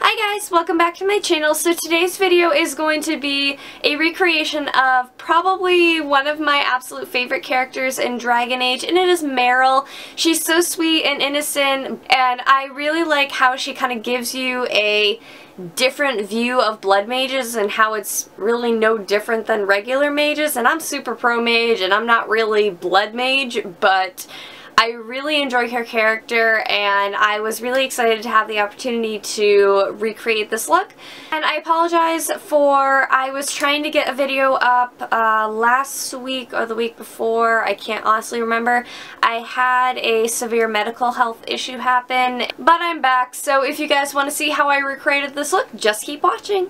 Hi guys, welcome back to my channel. So today's video is going to be a recreation of probably one of my absolute favorite characters in Dragon Age, and it is Merrill. She's so sweet and innocent, and I really like how she kind of gives you a different view of blood mages and how it's really no different than regular mages. And I'm super pro mage and I'm not really blood mage, but I really enjoy her character, and I was really excited to have the opportunity to recreate this look. And I apologize for, I was trying to get a video up last week or the week before, I can't honestly remember. I had a severe medical health issue happen, but I'm back, so if you guys want to see how I recreated this look, just keep watching.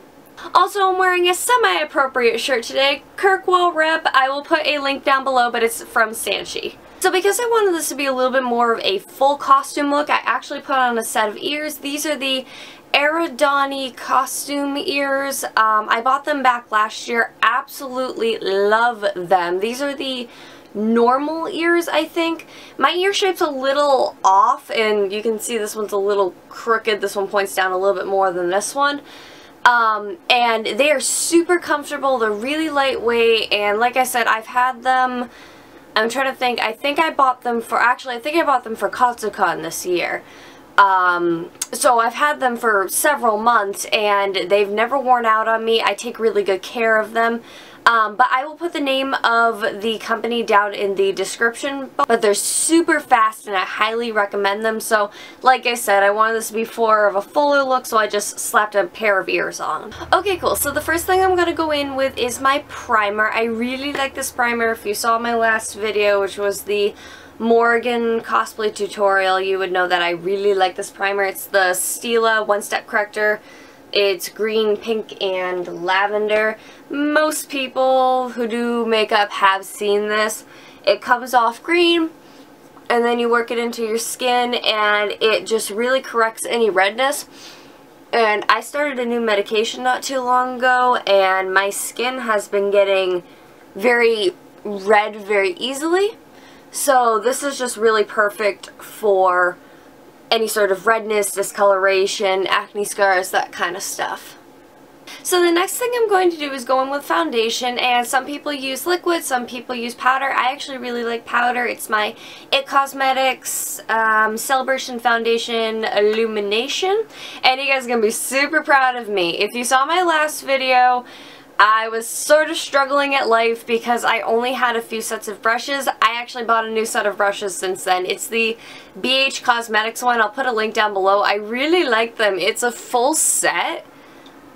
Also, I'm wearing a semi-appropriate shirt today, Kirkwall Rep. I will put a link down below, but it's from Sanchi. So because I wanted this to be a little bit more of a full costume look, I actually put on a set of ears. These are the Eridani costume ears. I bought them back last year. Absolutely love them. These are the normal ears, I think. My ear shape's a little off, and you can see this one's a little crooked. This one points down a little bit more than this one. And they are super comfortable. They're really lightweight, and like I said, I've had them, I'm trying to think, I think I bought them for Katsucon this year. So I've had them for several months and they've never worn out on me. I take really good care of them. But I will put the name of the company down in the description. But they're super fast and I highly recommend them. So like I said, I wanted this to be more of a fuller look, so I just slapped a pair of ears on. Okay, cool. So the first thing I'm going to go in with is my primer. I really like this primer. If you saw my last video, which was the Morgan cosplay tutorial, you would know that I really like this primer. It's the Stila One-Step Corrector. It's green, pink, and lavender. Most people who do makeup have seen this. It comes off green, and then you work it into your skin, and it just really corrects any redness. And I started a new medication not too long ago, and my skin has been getting very red very easily. So this is just really perfect for any sort of redness, discoloration, acne scars, that kind of stuff. So the next thing I'm going to do is go in with foundation, and some people use liquid, some people use powder. I actually really like powder. It's my It Cosmetics Celebration Foundation Illumination, and you guys are going to be super proud of me. If you saw my last video, I was sort of struggling at life because I only had a few sets of brushes. I actually bought a new set of brushes since then. It's the BH Cosmetics one. I'll put a link down below. I really like them. It's a full set.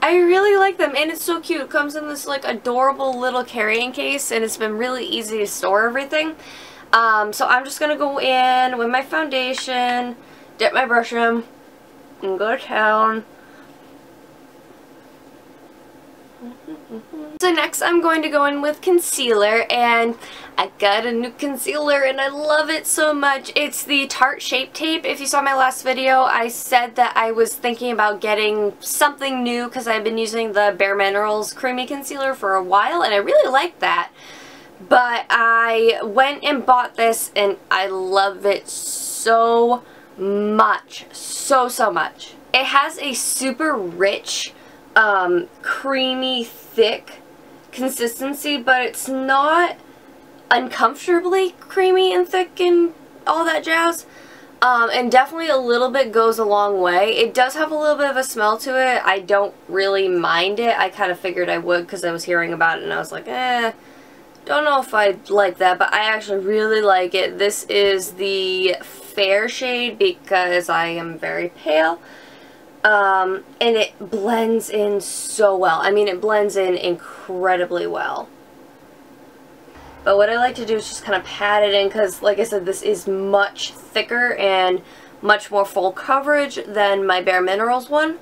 I really like them, and it's so cute. It comes in this like adorable little carrying case, and it's been really easy to store everything. So I'm just going to go in with my foundation, dip my brush in, and go to town. So next I'm going to go in with concealer, and I got a new concealer and I love it so much. It's the Tarte Shape Tape. If you saw my last video, I said that I was thinking about getting something new because I've been using the Bare Minerals Creamy Concealer for a while, and I really like that. But I went and bought this and I love it so much. So much. It has a super rich, creamy, thick consistency, but it's not uncomfortably creamy and thick and all that jazz. And definitely a little bit goes a long way. It does have a little bit of a smell to it. I don't really mind it. I kind of figured I would because I was hearing about it and I was like, don't know if I'd like that, but I actually really like it. This is the fair shade because I am very pale. And it blends in so well. I mean, it blends in incredibly well. But what I like to do is just kind of pat it in because, like I said, this is much thicker and much more full coverage than my Bare Minerals one.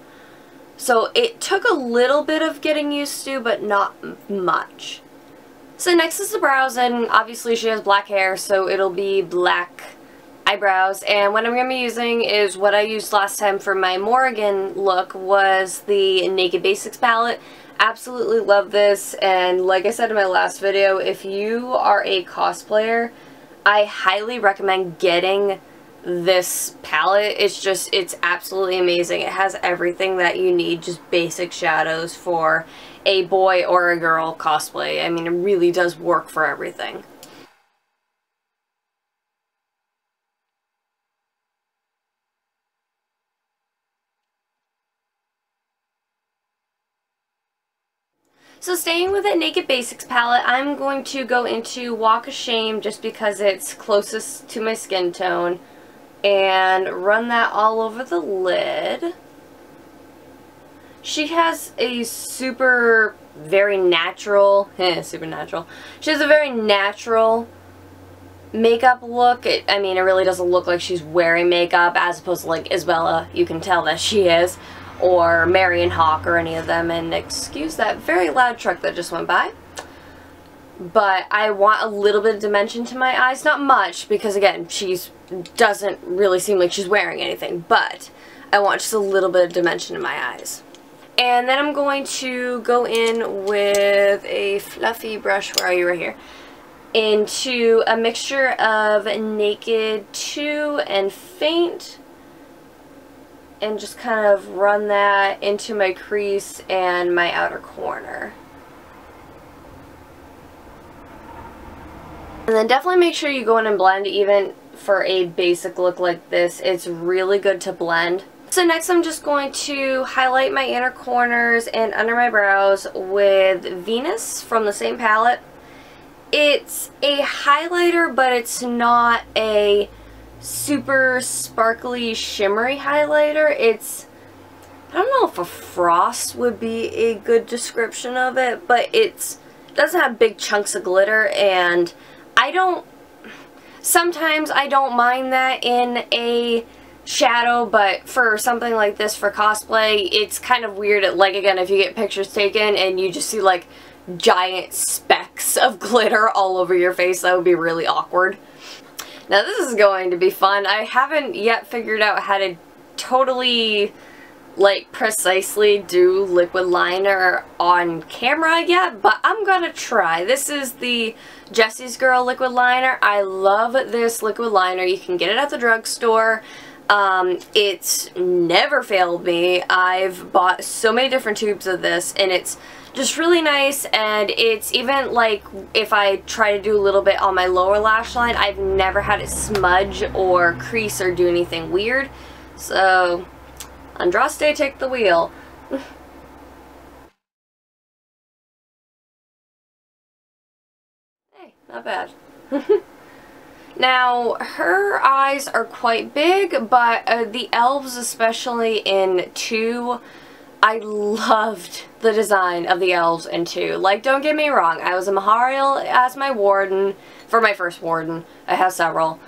So it took a little bit of getting used to, but not much. So next is the brows, and obviously she has black hair, so it'll be black eyebrows, and what I'm going to be using is what I used last time for my Morgan look, was the Naked Basics palette. Absolutely love this, and like I said in my last video, if you are a cosplayer, I highly recommend getting this palette. It's absolutely amazing. It has everything that you need, just basic shadows for a boy or a girl cosplay. I mean, it really does work for everything. So staying with that Naked Basics palette, I'm going to go into Walk of Shame just because it's closest to my skin tone, and run that all over the lid. She has a very natural, supernatural. She has a very natural makeup look. I mean, it really doesn't look like she's wearing makeup, as opposed to like Isabella, you can tell that she is, or Mary and Hawk, or any of them. And excuse that very loud truck that just went by. But I want a little bit of dimension to my eyes. Not much, because again, doesn't really seem like she's wearing anything, but I want just a little bit of dimension in my eyes. And then I'm going to go in with a fluffy brush, where are you, right here, into a mixture of Naked 2 and Faint, and just kind of run that into my crease and my outer corner. And then definitely make sure you go in and blend. Even for a basic look like this, it's really good to blend. So next I'm just going to highlight my inner corners and under my brows with Venus from the same palette. It's a highlighter, but it's not a super sparkly, shimmery highlighter. I don't know if a frost would be a good description of it, but it doesn't have big chunks of glitter, and sometimes I don't mind that in a shadow, but for something like this for cosplay, it's kind of weird. Like, again, if you get pictures taken and you just see like giant specks of glitter all over your face, that would be really awkward. Now this is going to be fun. I haven't yet figured out how to totally, like, precisely do liquid liner on camera yet, but I'm gonna try. This is the Jessie's Girl liquid liner. I love this liquid liner. You can get it at the drugstore. It's never failed me. I've bought so many different tubes of this, and it's just really nice. And it's even like if I try to do a little bit on my lower lash line, I've never had it smudge or crease or do anything weird. So Andraste, take the wheel. Hey, not bad. Now, her eyes are quite big, but the elves, especially in 2, I loved the design of the elves in 2. Like, don't get me wrong, I was a Mahariel as my warden, for my first warden. I have several.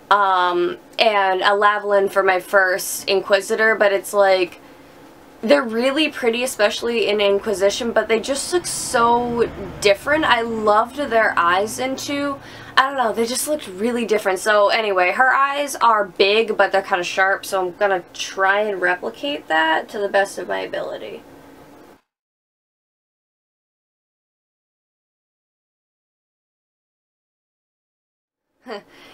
And a Lavalin for my first Inquisitor, but it's like, they're really pretty, especially in Inquisition, but they just look so different. I loved their eyes in 2. I don't know, they just looked really different. So anyway, her eyes are big, but they're kind of sharp, so I'm gonna try and replicate that to the best of my ability.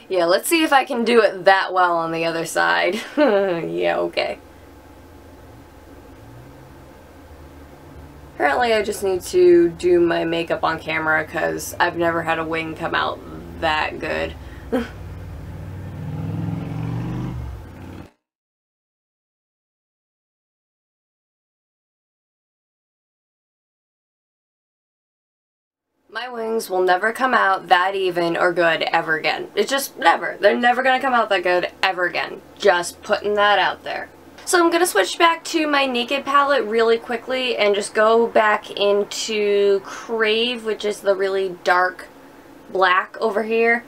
Yeah, let's see if I can do it that well on the other side. Yeah, okay. Apparently I just need to do my makeup on camera because I've never had a wing come out that good. My wings will never come out that even or good ever again. It's just never. They're never going to come out that good ever again. Just putting that out there. So I'm going to switch back to my Naked palette really quickly and just go back into Crave, which is the really dark black over here.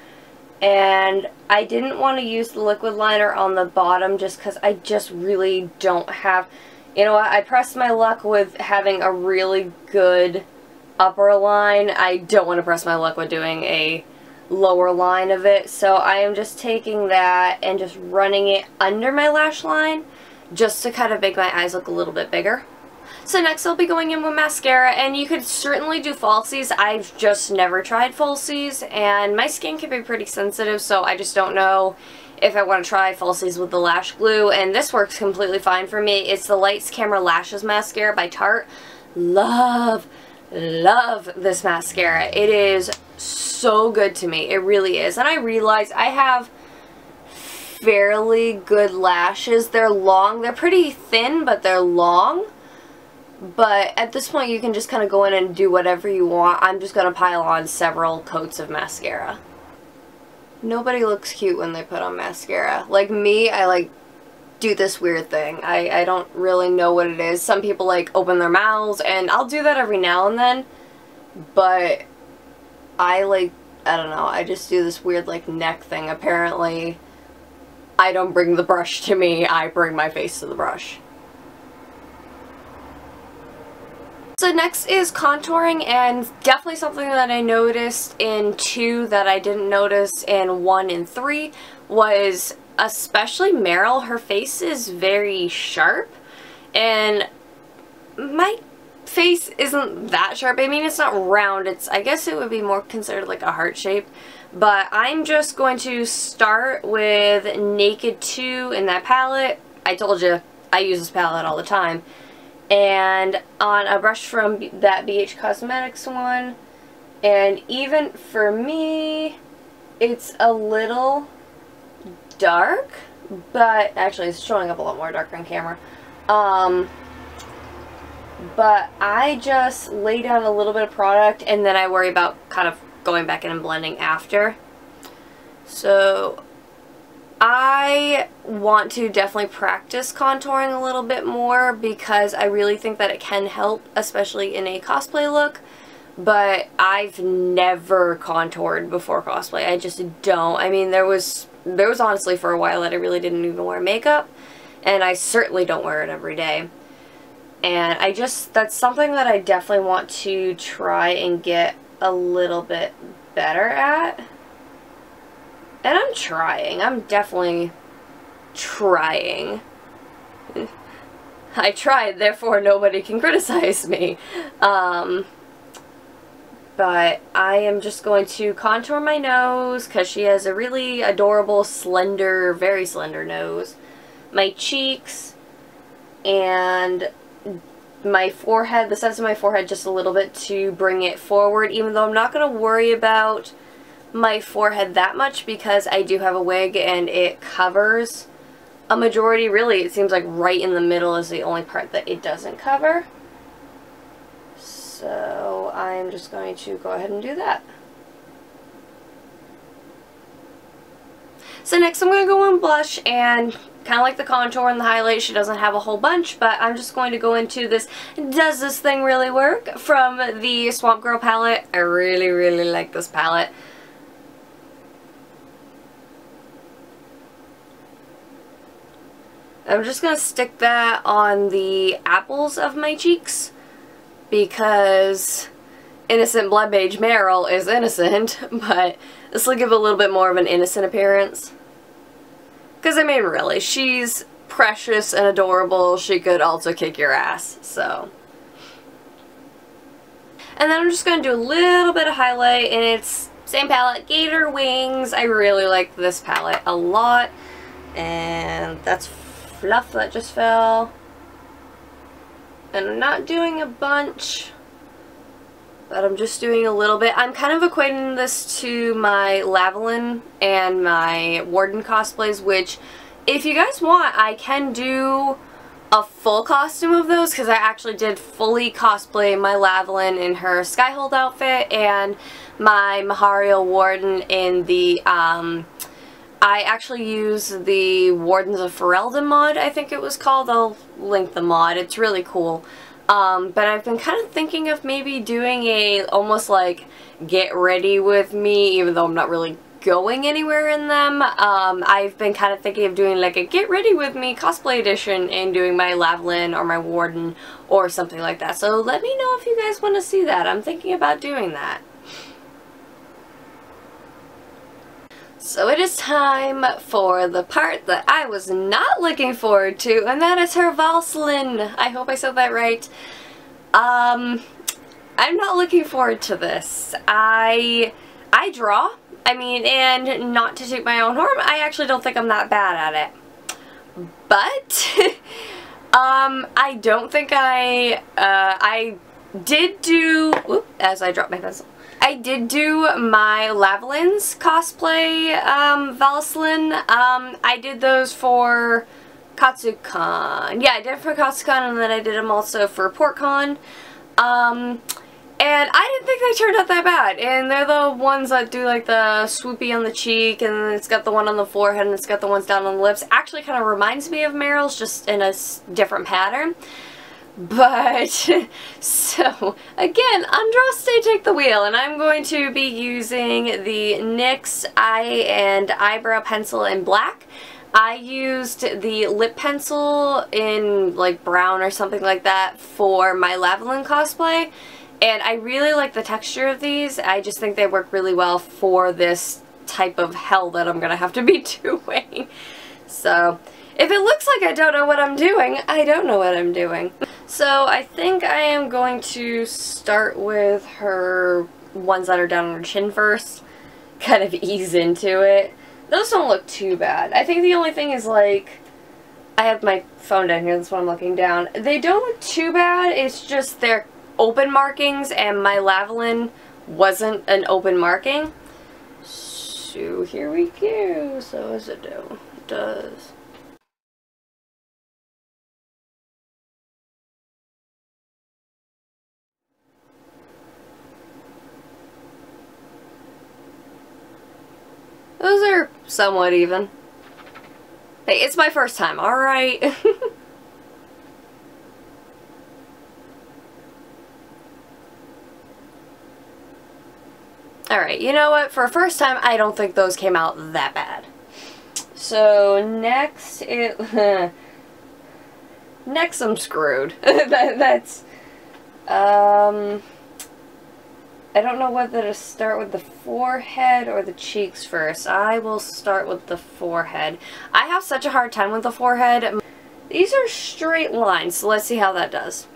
And I didn't want to use the liquid liner on the bottom just because I just really don't have... You know what? I pressed my luck with having a really good upper line. I don't want to press my luck with doing a lower line of it. So I am just taking that and just running it under my lash line just to kind of make my eyes look a little bit bigger. So next I'll be going in with mascara, and you could certainly do falsies. I've just never tried falsies, and my skin can be pretty sensitive, so I just don't know if I want to try falsies with the lash glue, and this works completely fine for me. It's the Lights Camera Lashes Mascara by Tarte. Love this mascara. It is so good to me. It really is. And I realize I have fairly good lashes. They're long. They're pretty thin, but they're long. But at this point, you can just kind of go in and do whatever you want. I'm just going to pile on several coats of mascara. Nobody looks cute when they put on mascara. Like me, I like do this weird thing. I don't really know what it is. Some people like open their mouths, and I'll do that every now and then. But I don't know, I just do this weird like neck thing. Apparently, I don't bring the brush to me, I bring my face to the brush. So next is contouring, and definitely something that I noticed in 2 that I didn't notice in 1 and 3 was especially Merrill. Her face is very sharp, and my face isn't that sharp. I mean, it's not round. I guess it would be more considered like a heart shape. But I'm just going to start with Naked 2 in that palette. I told you I use this palette all the time. And on a brush from that BH Cosmetics one. And even for me, it's a little dark, but actually it's showing up a lot more dark on camera. But I just lay down a little bit of product, and then I worry about kind of going back in and blending after. So I want to definitely practice contouring a little bit more, because I really think that it can help, especially in a cosplay look. But I've never contoured before cosplay. I just don't. I mean, there was honestly for a while that I really didn't even wear makeup, and I certainly don't wear it every day. And that's something that I definitely want to try and get a little bit better at. And I'm trying. I'm definitely trying. I tried, therefore nobody can criticize me. But I am just going to contour my nose, because she has a really adorable, slender, very slender nose. My cheeks, and my forehead, the sides of my forehead just a little bit to bring it forward, even though I'm not going to worry about my forehead that much, because I do have a wig and it covers a majority. Really, it seems like right in the middle is the only part that it doesn't cover. So I'm just going to go ahead and do that. So next I'm going to go in blush, and kind of like the contour and the highlight, she doesn't have a whole bunch, but I'm just going to go into this Does This Thing Really Work from the Swamp Girl palette. I really, really like this palette. I'm just going to stick that on the apples of my cheeks, because innocent blood beige Merrill is innocent, but this will give a little bit more of an innocent appearance. Because, I mean, really, she's precious and adorable. She could also kick your ass, so. And then I'm just going to do a little bit of highlight, and it's same palette, Gator Wings. I really like this palette a lot. And that's fluff that just fell. And I'm not doing a bunch, but I'm just doing a little bit. I'm kind of equating this to my Lavalin and my Warden cosplays, which, if you guys want, I can do a full costume of those, because I actually did fully cosplay my Lavalin in her Skyhold outfit and my Mahario Warden in the, I actually used the Wardens of Ferelden mod, I think it was called. I'll link the mod. It's really cool. But I've been kind of thinking of maybe doing a almost like get ready with me, even though I'm not really going anywhere in them. I've been kind of thinking of doing like a get ready with me cosplay edition and doing my Lavalin or my Warden or something like that. So let me know if you guys want to see that. I'm thinking about doing that. So it is time for the part that I was not looking forward to, and that is her Valslin. I hope I said that right. I'm not looking forward to this. I draw, I mean, and not to toot my own horn, I actually don't think I'm that bad at it. But, I don't think I did do, whoop, as I dropped my pencil. I did do my Lavalyn's cosplay, Valslin. I did those for Katsucon. Yeah, I did it for Katsucon, and then I did them also for PortCon. And I didn't think they turned out that bad. And they're the ones that do like the swoopy on the cheek, and then it's got the one on the forehead, and it's got the ones down on the lips. Actually kind of reminds me of Merrill's, just in a different pattern. But, so, again, Andraste take the wheel, and I'm going to be using the NYX eye and eyebrow pencil in black. I used the lip pencil in, like, brown or something like that for my Lavalyn cosplay, and I really like the texture of these. I just think they work really well for this type of hell that I'm gonna have to be doing. So, if it looks like I don't know what I'm doing, I don't know what I'm doing. So I think I am going to start with her ones that are down on her chin first. Kind of ease into it. Those don't look too bad. I think the only thing is, like, I have my phone down here, that's why I'm looking down. They don't look too bad, it's just they're open markings, and my Lavalyn wasn't an open marking. So here we go. So what does it do? It does. Those are somewhat even. Hey, it's my first time, alright? Alright, you know what? For a first time, I don't think those came out that bad. So, next, next I'm screwed. I don't know whether to start with the forehead or the cheeks first. I will start with the forehead. I have such a hard time with the forehead. These are straight lines, so let's see how that does.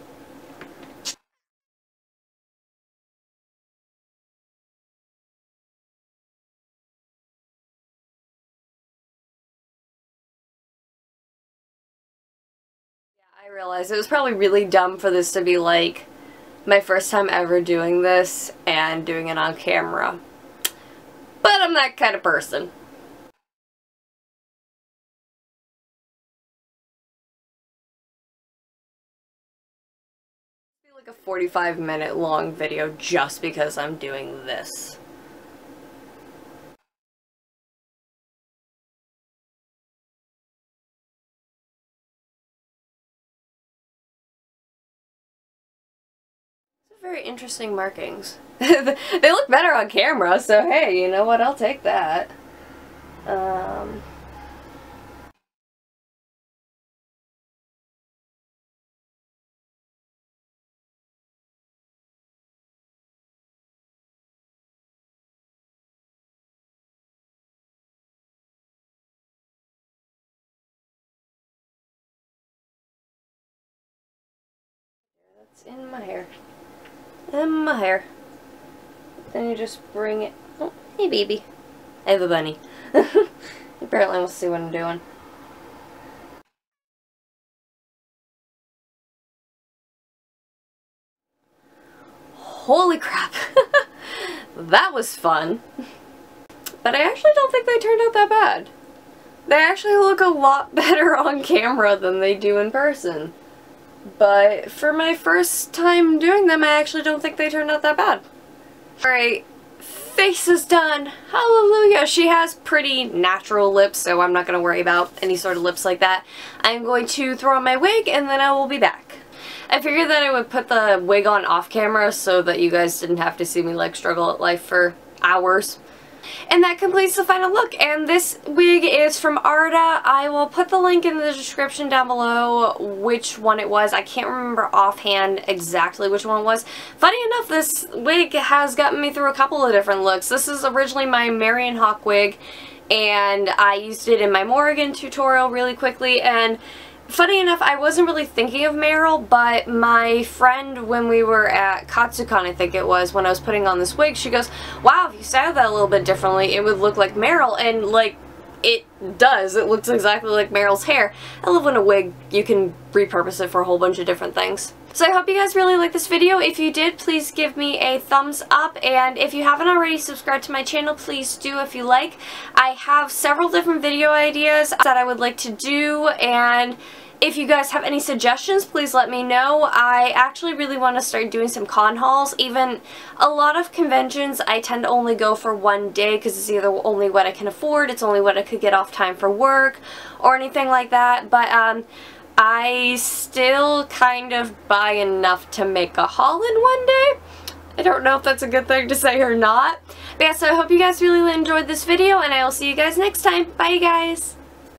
Yeah, I realized it was probably really dumb for this to be like my first time ever doing this and doing it on camera. But I'm that kind of person. It'll be like a 45-minute long video just because I'm doing this. Very interesting markings. They look better on camera, so hey, you know what, I'll take that. That's in my hair. In my hair. Then you just bring it. Oh, hey baby. I have a bunny. Apparently wants to see what I'm doing. Holy crap. That was fun. But I actually don't think they turned out that bad. They actually look a lot better on camera than they do in person. But for my first time doing them, I actually don't think they turned out that bad. Alright, face is done. Hallelujah. She has pretty natural lips, so I'm not going to worry about any sort of lips like that. I'm going to throw on my wig, and then I will be back. I figured that I would put the wig on off camera so that you guys didn't have to see me like struggle at life for hours. And that completes the final look, and this wig is from Arda. I will put the link in the description down below which one it was. I can't remember offhand exactly which one it was. Funny enough, this wig has gotten me through a couple of different looks. This is originally my Marion Hawk wig, and I used it in my Morrigan tutorial really quickly, and Funny enough, I wasn't really thinking of Merrill, but my friend, when we were at Katsucon, I think it was, when I was putting on this wig, she goes, wow, if you styled that a little bit differently, it would look like Merrill, and like, it does. It looks exactly like Merrill's hair. I love when a wig, you can repurpose it for a whole bunch of different things. So I hope you guys really liked this video. If you did, please give me a thumbs up, and if you haven't already subscribed to my channel, please do if you like. I have several different video ideas that I would like to do, and if you guys have any suggestions, please let me know. I actually really want to start doing some con hauls. Even a lot of conventions, I tend to only go for one day because it's either only what I can afford, it's only what I could get off time for work, or anything like that. But I still kind of buy enough to make a haul in one day. I don't know if that's a good thing to say or not. But yeah, so I hope you guys really enjoyed this video, and I will see you guys next time. Bye, you guys!